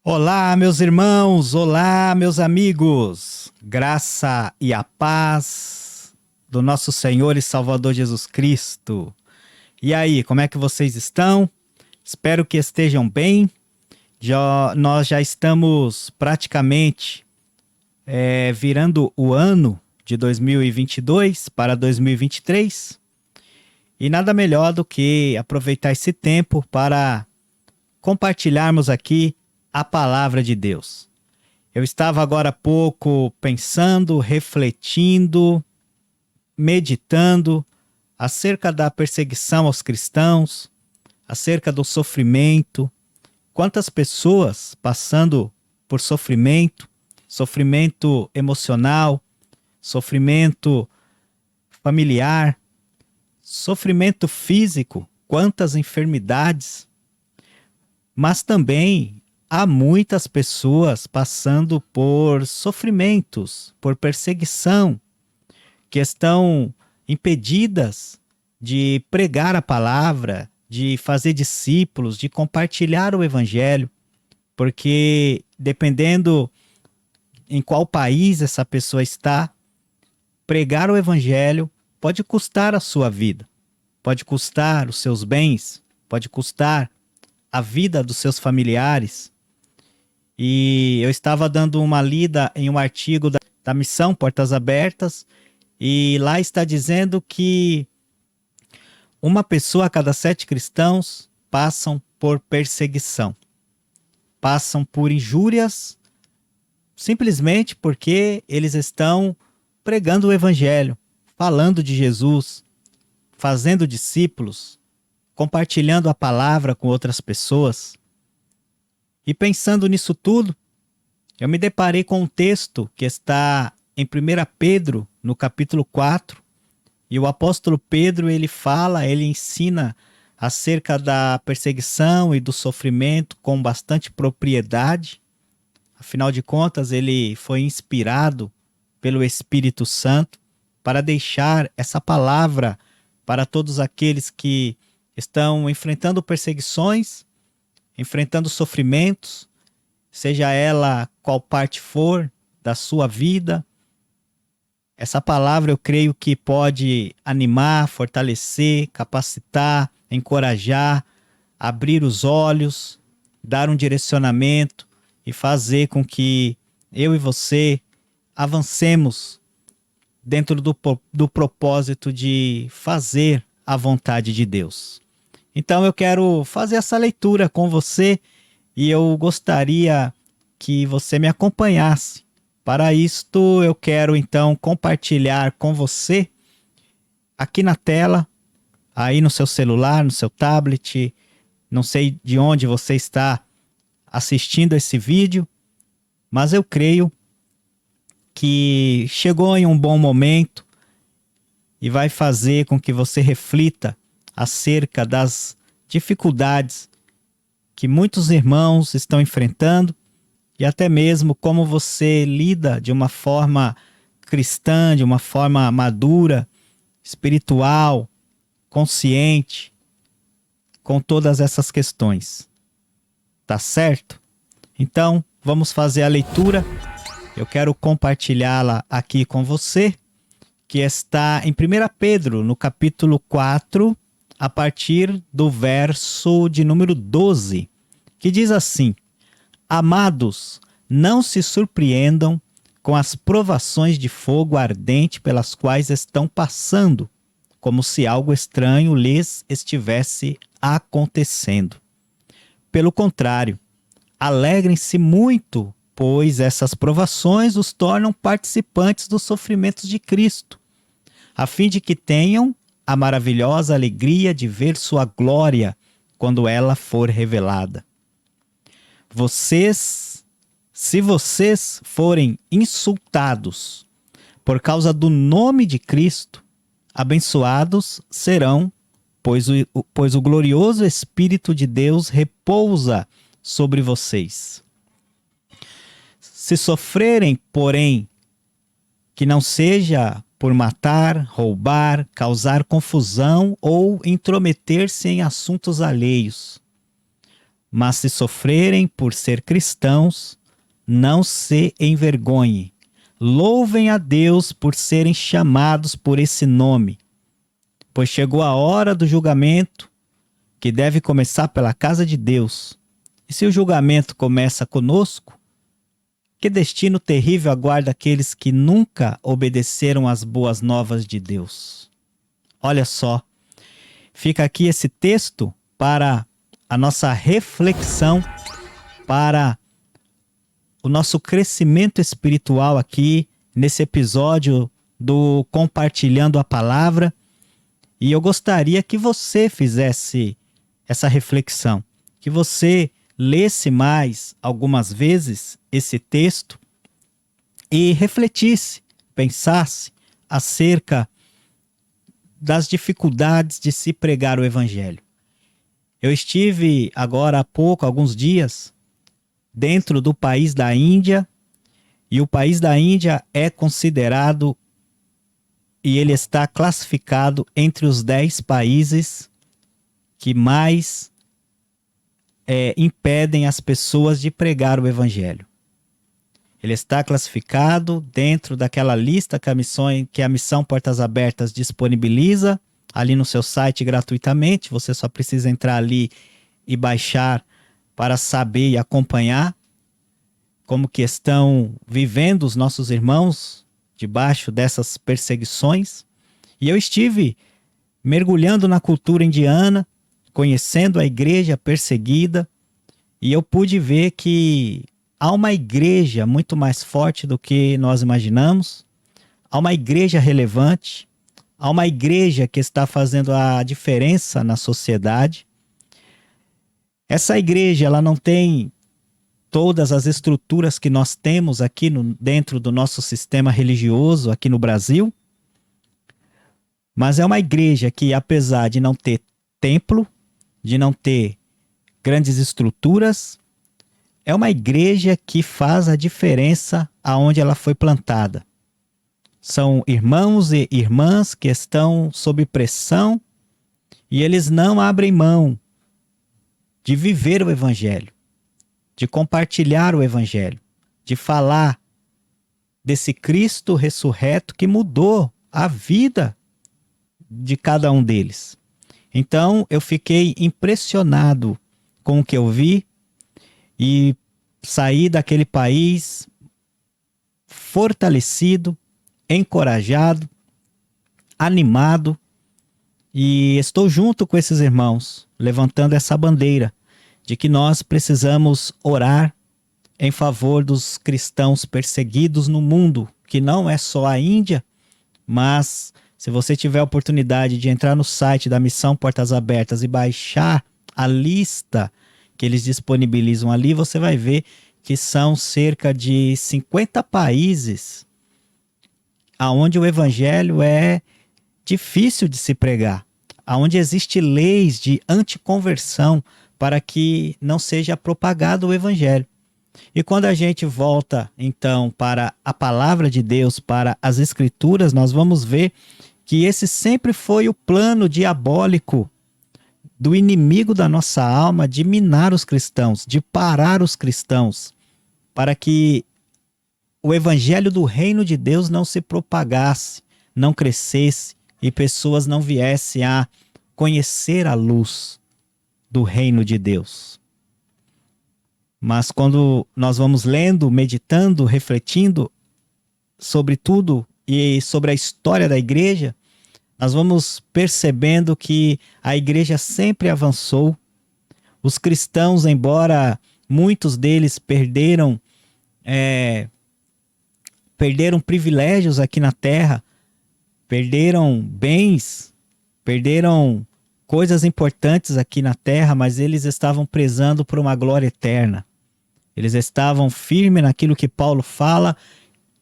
Olá, meus irmãos, olá, meus amigos, graça e a paz do nosso Senhor e Salvador Jesus Cristo. E aí, como é que vocês estão? Espero que estejam bem. Nós já estamos praticamente virando o ano de 2022 para 2023 e nada melhor do que aproveitar esse tempo para compartilharmos aqui a palavra de Deus. Eu estava agora há pouco pensando, refletindo, meditando acerca da perseguição aos cristãos, acerca do sofrimento. Quantas pessoas passando por sofrimento, sofrimento emocional, sofrimento familiar, sofrimento físico, quantas enfermidades, mas também há muitas pessoas passando por sofrimentos, por perseguição, que estão impedidas de pregar a palavra, de fazer discípulos, de compartilhar o evangelho, porque dependendo em qual país essa pessoa está, pregar o evangelho pode custar a sua vida, pode custar os seus bens, pode custar a vida dos seus familiares. E eu estava dando uma lida em um artigo da Missão Portas Abertas, e lá está dizendo que uma pessoa a cada 7 cristãos passam por perseguição, passam por injúrias, simplesmente porque eles estão pregando o evangelho, falando de Jesus, fazendo discípulos, compartilhando a palavra com outras pessoas. E pensando nisso tudo, eu me deparei com um texto que está em 1 Pedro, no capítulo 4, e o apóstolo Pedro, ele ensina acerca da perseguição e do sofrimento com bastante propriedade. Afinal de contas, ele foi inspirado pelo Espírito Santo para deixar essa palavra para todos aqueles que estão enfrentando perseguições, enfrentando sofrimentos, seja ela qual parte for da sua vida. Essa palavra eu creio que pode animar, fortalecer, capacitar, encorajar, abrir os olhos, dar um direcionamento e fazer com que eu e você avancemos dentro do propósito de fazer a vontade de Deus. Então eu quero fazer essa leitura com você e eu gostaria que você me acompanhasse. Para isto eu quero então compartilhar com você aqui na tela, aí no seu celular, no seu tablet, não sei de onde você está assistindo esse vídeo, mas eu creio que chegou em um bom momento e vai fazer com que você reflita acerca das dificuldades que muitos irmãos estão enfrentando e até mesmo como você lida de uma forma cristã, de uma forma madura, espiritual, consciente, com todas essas questões. Tá certo? Então, vamos fazer a leitura. Eu quero compartilhá-la aqui com você, que está em 1 Pedro, no capítulo 4, a partir do verso de número 12, que diz assim: Amados, não se surpreendam com as provações de fogo ardente pelas quais estão passando, como se algo estranho lhes estivesse acontecendo. Pelo contrário, alegrem-se muito, pois essas provações os tornam participantes dos sofrimentos de Cristo, a fim de que tenham a maravilhosa alegria de ver sua glória quando ela for revelada. Se vocês forem insultados por causa do nome de Cristo, abençoados serão, pois o glorioso Espírito de Deus repousa sobre vocês. Se sofrerem, porém, que não seja por matar, roubar, causar confusão ou intrometer-se em assuntos alheios, Mas se sofrerem por ser cristãos, não se envergonhem. Louvem a Deus por serem chamados por esse nome, pois chegou a hora do julgamento, que deve começar pela casa de Deus. E se o julgamento começa conosco, que destino terrível aguarda aqueles que nunca obedeceram às boas novas de Deus. Olha só, fica aqui esse texto para a nossa reflexão, para o nosso crescimento espiritual aqui nesse episódio do Compartilhando a Palavra. E eu gostaria que você fizesse essa reflexão, que você lesse mais algumas vezes esse texto e refletisse, pensasse acerca das dificuldades de se pregar o Evangelho. Eu estive agora há pouco, alguns dias, dentro do país da Índia, e o país da Índia é considerado e ele está classificado entre os 10 países que mais impedem as pessoas de pregar o Evangelho. Ele está classificado dentro daquela lista que a Missão Portas Abertas disponibiliza ali no seu site gratuitamente. Você só precisa entrar ali e baixar para saber e acompanhar como que estão vivendo os nossos irmãos debaixo dessas perseguições. E eu estive mergulhando na cultura indiana, conhecendo a igreja perseguida, e eu pude ver que há uma igreja muito mais forte do que nós imaginamos, há uma igreja relevante, há uma igreja que está fazendo a diferença na sociedade. Essa igreja, ela não tem todas as estruturas que nós temos aqui dentro do nosso sistema religioso aqui no Brasil, mas é uma igreja que, apesar de não ter templo, de não ter grandes estruturas, é uma igreja que faz a diferença aonde ela foi plantada. São irmãos e irmãs que estão sob pressão e eles não abrem mão de viver o Evangelho, de compartilhar o Evangelho, de falar desse Cristo ressurreto que mudou a vida de cada um deles. Então eu fiquei impressionado com o que eu vi e saí daquele país fortalecido, encorajado, animado, e estou junto com esses irmãos, levantando essa bandeira de que nós precisamos orar em favor dos cristãos perseguidos no mundo, que não é só a Índia, mas se você tiver a oportunidade de entrar no site da Missão Portas Abertas e baixar a lista que eles disponibilizam ali, você vai ver que são cerca de 50 países aonde o Evangelho é difícil de se pregar, aonde existe leis de anticonversão para que não seja propagado o Evangelho. E quando a gente volta, então, para a palavra de Deus, para as Escrituras, nós vamos ver que esse sempre foi o plano diabólico do inimigo da nossa alma, de minar os cristãos, de parar os cristãos, para que o Evangelho do Reino de Deus não se propagasse, não crescesse e pessoas não viessem a conhecer a luz do Reino de Deus. Mas quando nós vamos lendo, meditando, refletindo sobre tudo e sobre a história da igreja, nós vamos percebendo que a igreja sempre avançou. Os cristãos, embora muitos deles perderam privilégios aqui na terra, perderam bens, perderam coisas importantes aqui na terra, mas eles estavam prezando por uma glória eterna. Eles estavam firmes naquilo que Paulo fala,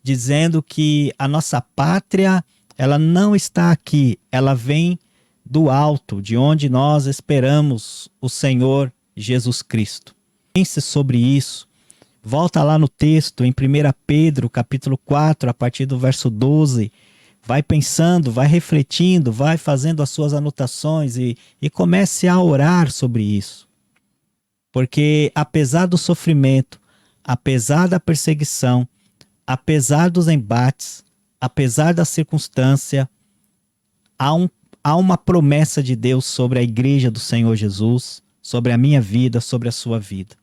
dizendo que a nossa pátria, ela não está aqui, ela vem do alto, de onde nós esperamos o Senhor Jesus Cristo. Pense sobre isso. Volta lá no texto, em 1 Pedro, capítulo 4, a partir do verso 12. Vai pensando, vai refletindo, vai fazendo as suas anotações e comece a orar sobre isso. Porque apesar do sofrimento, apesar da perseguição, apesar dos embates, apesar da circunstância, há uma promessa de Deus sobre a igreja do Senhor Jesus, sobre a minha vida, sobre a sua vida.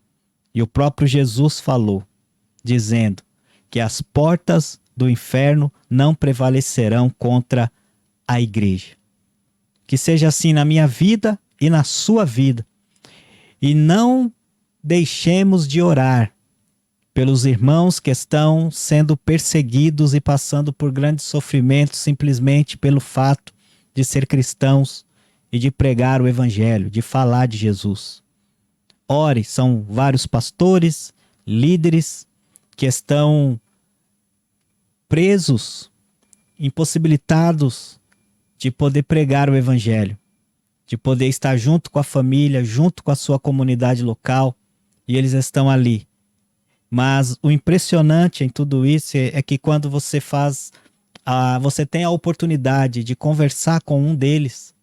E o próprio Jesus falou, dizendo que as portas do inferno não prevalecerão contra a igreja. Que seja assim na minha vida e na sua vida. E não deixemos de orar pelos irmãos que estão sendo perseguidos e passando por grandes sofrimentos simplesmente pelo fato de ser cristãos e de pregar o evangelho, de falar de Jesus. Ore, são vários pastores, líderes que estão presos, impossibilitados de poder pregar o evangelho, de poder estar junto com a família, junto com a sua comunidade local, e eles estão ali. Mas o impressionante em tudo isso é que quando você você tem a oportunidade de conversar com um deles,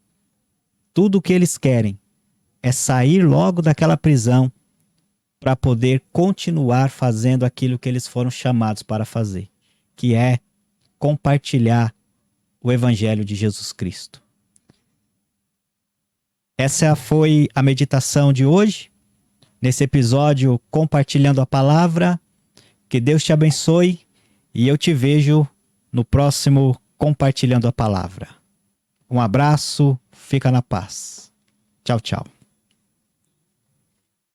tudo o que eles querem é sair logo daquela prisão para poder continuar fazendo aquilo que eles foram chamados para fazer, que é compartilhar o Evangelho de Jesus Cristo. Essa foi a meditação de hoje, nesse episódio Compartilhando a Palavra. Que Deus te abençoe e eu te vejo no próximo Compartilhando a Palavra. Um abraço, fica na paz. Tchau, tchau.